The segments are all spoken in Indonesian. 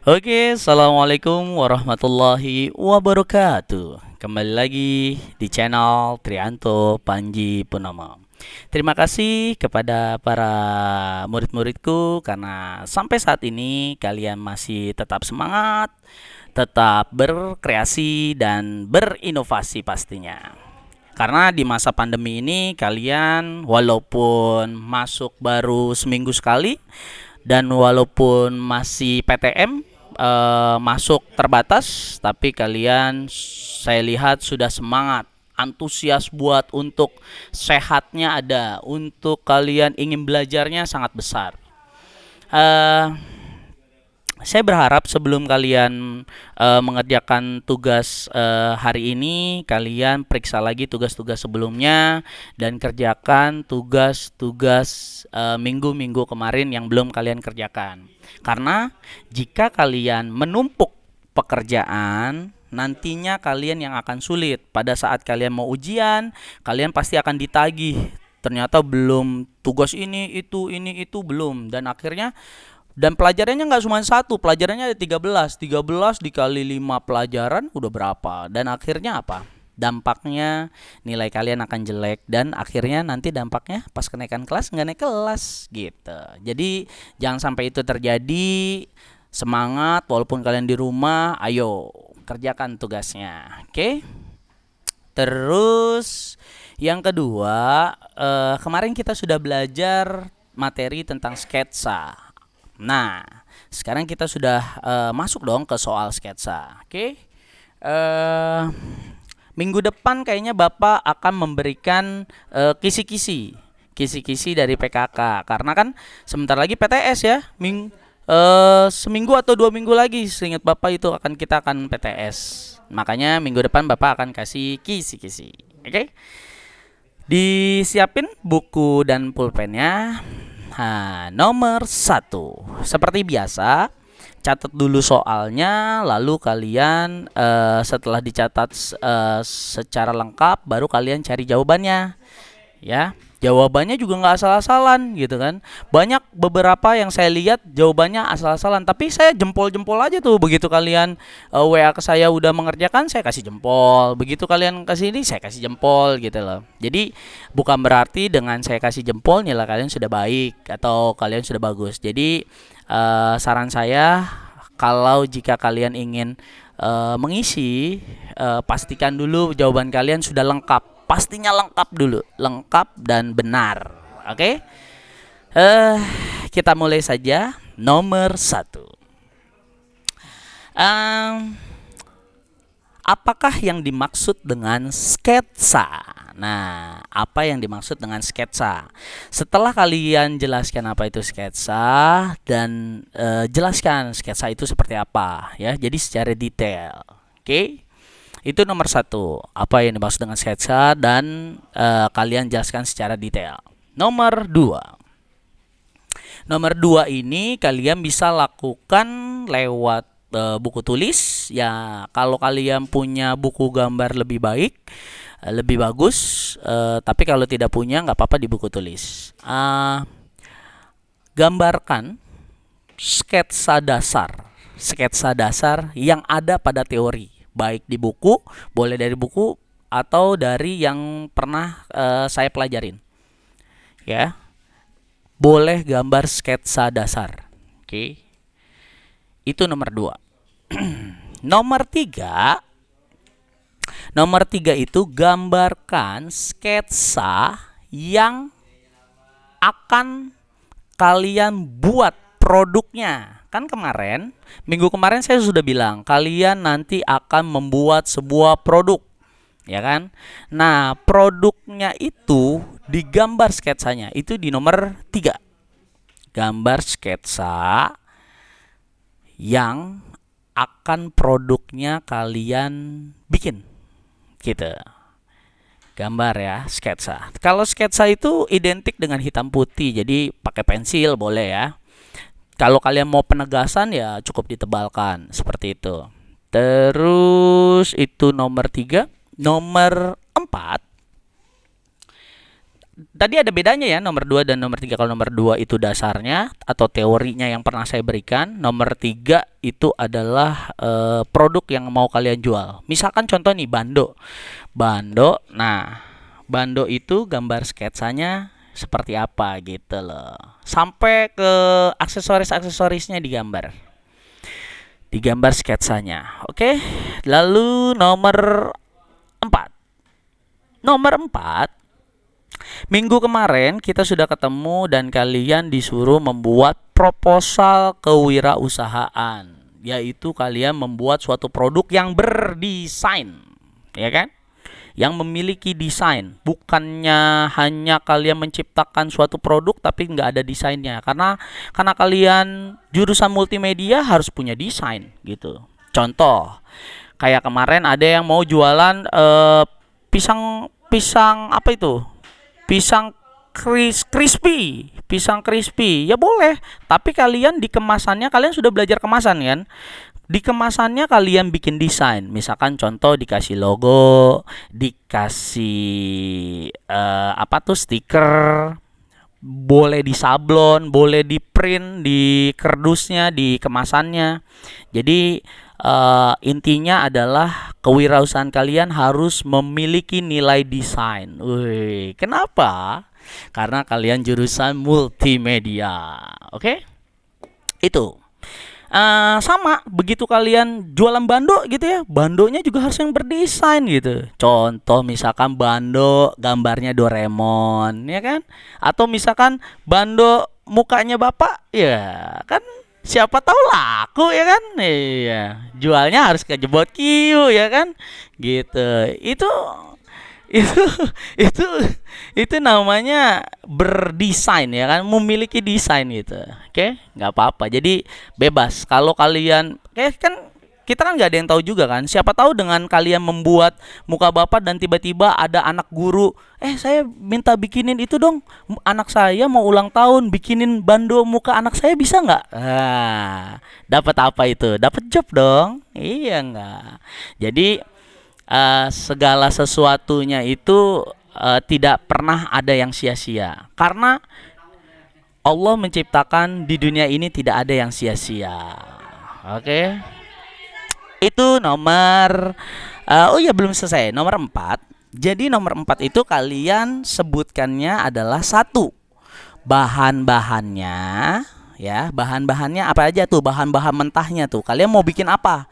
Oke, assalamualaikum warahmatullahi wabarakatuh. Kembali lagi di channel Trianto Panji Purnama. Terima kasih kepada para murid-muridku karena sampai saat ini kalian masih tetap semangat, tetap berkreasi dan berinovasi pastinya. Karena di masa pandemi ini kalian walaupun masuk baru seminggu sekali dan walaupun masih PTM, masuk terbatas, tapi kalian saya lihat sudah semangat, antusias buat untuk sehatnya ada, untuk kalian ingin belajarnya sangat besar. Eh, saya berharap sebelum kalian mengerjakan tugas hari ini, kalian periksa lagi tugas-tugas sebelumnya dan kerjakan tugas-tugas minggu-minggu kemarin yang belum kalian kerjakan. Karena jika kalian menumpuk pekerjaan, nantinya kalian yang akan sulit. Pada saat kalian mau ujian, kalian pasti akan ditagih. Ternyata belum tugas ini itu belum, dan akhirnya dan pelajarannya nggak cuma satu, pelajarannya ada 13. 13 dikali 5 pelajaran udah berapa? Dan akhirnya apa? Dampaknya nilai kalian akan jelek dan akhirnya nanti dampaknya pas kenaikan kelas nggak naik kelas gitu. Jadi jangan sampai itu terjadi. Semangat walaupun kalian di rumah, ayo kerjakan tugasnya. Oke? Terus yang kedua, kemarin kita sudah belajar materi tentang sketsa. Nah, sekarang kita sudah masuk dong ke soal sketsa. Oke. Eh Minggu depan kayaknya Bapak akan memberikan kisi-kisi. Kisi-kisi dari PKK karena kan sebentar lagi PTS ya. Seminggu atau 2 minggu lagi seingat Bapak itu kita akan PTS. Makanya minggu depan Bapak akan kasih kisi-kisi. Oke? Disiapin buku dan pulpennya. Nah, nomor 1. Seperti biasa, catat dulu soalnya, lalu kalian setelah dicatat secara lengkap, baru kalian cari jawabannya. Ya, jawabannya juga nggak asal-asalan gitu kan. Banyak beberapa yang saya lihat jawabannya asal-asalan, tapi saya jempol-jempol aja tuh. Begitu kalian WA ke saya udah mengerjakan, saya kasih jempol. Begitu kalian kasih ini, saya kasih jempol gitu loh. Jadi bukan berarti dengan saya kasih jempol nilai kalian sudah baik atau kalian sudah bagus. Jadi saran saya, kalau jika kalian ingin mengisi, pastikan dulu jawaban kalian sudah lengkap. Pastinya lengkap dulu, lengkap dan benar. Oke, eh kita mulai saja. Nomor 1. Em, Apakah yang dimaksud dengan sketsa? Nah, apa yang dimaksud dengan sketsa? Setelah kalian jelaskan apa itu sketsa dan jelaskan sketsa itu seperti apa, ya. Jadi secara detail. Oke? Itu nomor 1. Apa yang dimaksud dengan sketsa dan kalian jelaskan secara detail. Nomor 2. Nomor 2 ini kalian bisa lakukan lewat buku tulis. Ya, kalau kalian punya buku gambar lebih baik, lebih bagus. Tapi kalau tidak punya nggak apa-apa di buku tulis. Gambarkan sketsa dasar. Sketsa dasar yang ada pada teori, baik di buku, boleh dari buku atau dari yang pernah saya pelajarin. Ya, boleh gambar sketsa dasar. Oke. Itu nomor 2. Nomor 3. Nomor 3 itu gambarkan sketsa yang akan kalian buat produknya. Kan kemarin, minggu kemarin saya sudah bilang, kalian nanti akan membuat sebuah produk. Ya kan? Nah, produknya itu digambar sketsanya. Itu di nomor 3. Gambar sketsa yang akan produknya kalian bikin. Gitu. Gambar ya, sketsa. Kalau sketsa itu identik dengan hitam putih, jadi pakai pensil boleh ya. Kalau kalian mau penegasan ya cukup ditebalkan, seperti itu. Terus itu nomor 3. Nomor 4, tadi ada bedanya ya nomor 2 dan nomor 3. Kalau nomor 2 itu dasarnya atau teorinya yang pernah saya berikan. Nomor 3 itu adalah produk yang mau kalian jual. Misalkan contoh nih bando. Bando. Nah, bando itu gambar sketsanya seperti apa gitu loh. Sampai ke aksesoris-aksesorisnya digambar. Digambar sketsanya. Oke. Lalu nomor 4. Nomor 4, minggu kemarin kita sudah ketemu dan kalian disuruh membuat proposal kewirausahaan, yaitu kalian membuat suatu produk yang berdesain, ya kan? Yang memiliki desain, bukannya hanya kalian menciptakan suatu produk tapi nggak ada desainnya, karena kalian jurusan multimedia harus punya desain gitu. Contoh, kayak kemarin ada yang mau jualan pisang pisang apa itu, pisang crispy ya boleh, tapi kalian di kemasannya kalian sudah belajar kemasan kan, di kemasannya kalian bikin desain, misalkan contoh dikasih logo, dikasih apa tuh stiker, boleh di sablon, boleh di print di kardusnya, di kemasannya. Jadi intinya adalah kewirausahaan kalian harus memiliki nilai desain. Wih, kenapa? Karena kalian jurusan multimedia. Oke? Itu. Sama begitu kalian jualan bando gitu ya, bandonya juga harus yang berdesain gitu. Contoh misalkan bando gambarnya Doraemon, ya kan? Atau misalkan bando mukanya bapak, ya kan? Siapa tahu laku ya kan? Iya, jualnya harus kejebot kiu ya kan? Gitu. Itu itu itu namanya berdesain ya kan, memiliki desain gitu. Oke, nggak apa-apa, jadi bebas kalau kalian kayak kan, kita kan nggak ada yang tahu juga kan, siapa tahu dengan kalian membuat muka bapak dan tiba-tiba ada anak guru, saya minta bikinin itu dong, anak saya mau ulang tahun, bikinin bando muka anak saya bisa nggak? Dapat apa itu? Dapat job dong. Iya nggak? Jadi segala sesuatunya itu tidak pernah ada yang sia-sia, karena Allah menciptakan di dunia ini tidak ada yang sia-sia. Oke, itu nomor oh ya belum selesai, nomor 4. Jadi nomor 4 itu kalian sebutkannya adalah satu, bahan-bahannya ya, bahan-bahannya apa aja tuh, bahan-bahan mentahnya tuh, kalian mau bikin apa.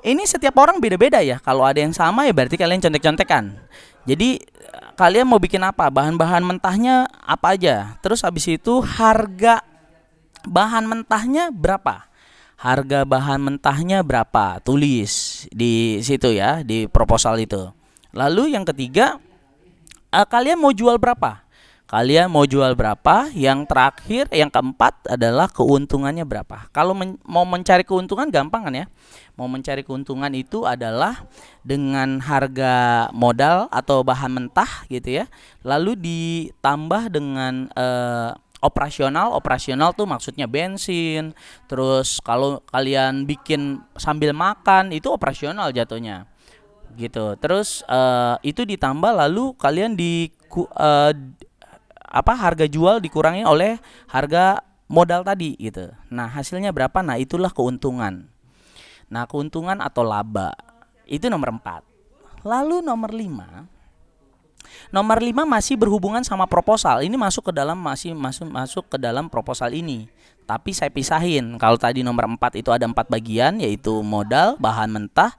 Ini setiap orang beda-beda ya. Kalau ada yang sama ya berarti kalian contek-contekan. Jadi kalian mau bikin apa? Bahan-bahan mentahnya apa aja? Terus habis itu harga bahan mentahnya berapa? Harga bahan mentahnya berapa? Tulis di situ ya, di proposal itu. Lalu yang ketiga, kalian mau jual berapa? Kalian mau jual berapa? Yang terakhir, yang keempat adalah keuntungannya berapa. Kalau mau mencari keuntungan gampang kan ya. Mau mencari keuntungan itu adalah dengan harga modal atau bahan mentah gitu ya. Lalu ditambah dengan operasional tuh maksudnya bensin. Terus kalau kalian bikin sambil makan itu operasional jatuhnya. Gitu. Terus itu ditambah lalu kalian harga jual dikurangi oleh harga modal tadi gitu. Nah, hasilnya berapa? Nah, itulah keuntungan. Nah, keuntungan atau laba. Itu nomor 4. Lalu nomor 5. Nomor 5 masih berhubungan sama proposal. Ini masuk ke dalam proposal ini. Tapi saya pisahin. Kalau tadi nomor 4 itu ada 4 bagian, yaitu modal, bahan mentah,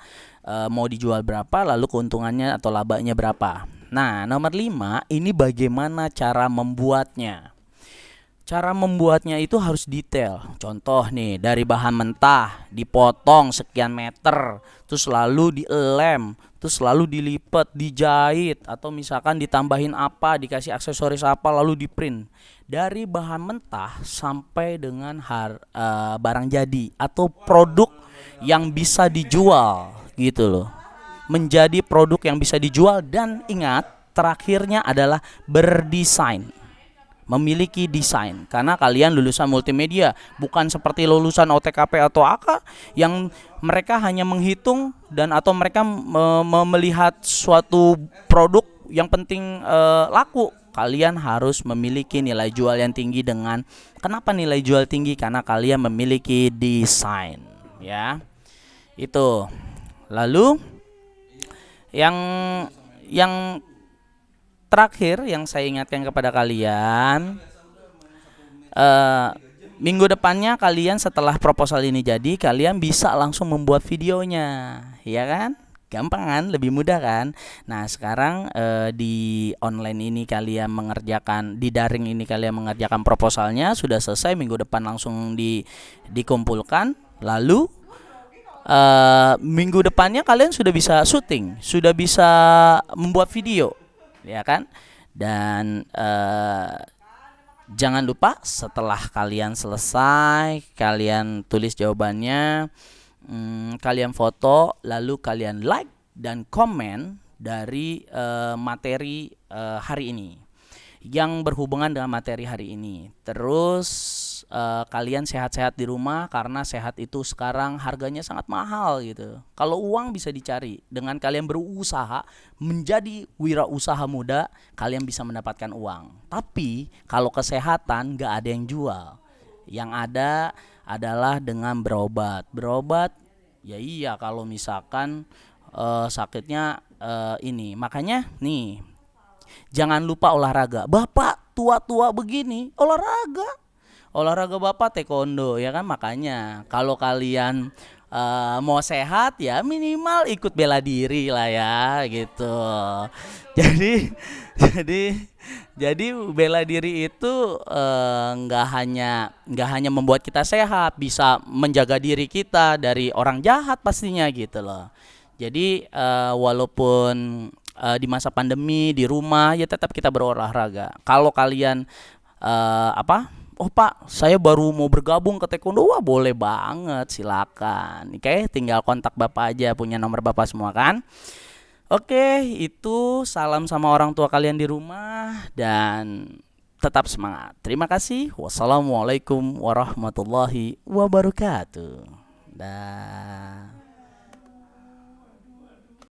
mau dijual berapa, lalu keuntungannya atau labanya berapa. Nah, nomor 5 ini bagaimana cara membuatnya. Cara membuatnya itu harus detail. Contoh nih, dari bahan mentah dipotong sekian meter, terus lalu dilem, terus lalu dilipat, dijahit, atau misalkan ditambahin apa, dikasih aksesoris apa, lalu diprint. Dari bahan mentah sampai dengan barang jadi atau produk yang bisa dijual gitu loh. Menjadi produk yang bisa dijual, dan ingat terakhirnya adalah berdesain, memiliki desain. Karena kalian lulusan multimedia, bukan seperti lulusan OTKP atau AK yang mereka hanya menghitung dan atau mereka melihat suatu produk yang penting laku. Kalian harus memiliki nilai jual yang tinggi. Dengan kenapa nilai jual tinggi? Karena kalian memiliki desain, ya. Itu. Lalu yang yang terakhir yang saya ingatkan kepada kalian, minggu depannya kalian setelah proposal ini jadi, kalian bisa langsung membuat videonya, ya kan? Gampang kan, lebih mudah kan. Nah sekarang di online ini kalian mengerjakan, di daring ini kalian mengerjakan proposalnya, sudah selesai, minggu depan langsung dikumpulkan. Lalu minggu depannya kalian sudah bisa syuting, sudah bisa membuat video, ya kan. Dan jangan lupa setelah kalian selesai, kalian tulis jawabannya, kalian foto, lalu kalian like dan komen dari materi hari ini, yang berhubungan dengan materi hari ini. Terus kalian sehat-sehat di rumah, karena sehat itu sekarang harganya sangat mahal gitu. Kalau uang bisa dicari, dengan kalian berusaha menjadi wirausaha muda, kalian bisa mendapatkan uang. Tapi kalau kesehatan nggak ada yang jual. Yang ada adalah dengan berobat. Berobat ya iya, kalau misalkan sakitnya ini. Makanya nih, jangan lupa olahraga. Bapak tua-tua begini olahraga bapak taekwondo, ya kan. Makanya kalau kalian mau sehat ya minimal ikut bela diri lah ya gitu. Jadi jadi jadi bela diri itu nggak hanya membuat kita sehat, bisa menjaga diri kita dari orang jahat pastinya gitu loh. Jadi walaupun di masa pandemi di rumah, ya tetap kita berolahraga. Kalau kalian oh Pak, saya baru mau bergabung ke taekwondo, wah boleh banget, silakan. Oke, tinggal kontak Bapak aja, punya nomor Bapak semua kan. Oke, itu salam sama orang tua kalian di rumah, dan tetap semangat. Terima kasih. Wassalamualaikum warahmatullahi wabarakatuh. Dah.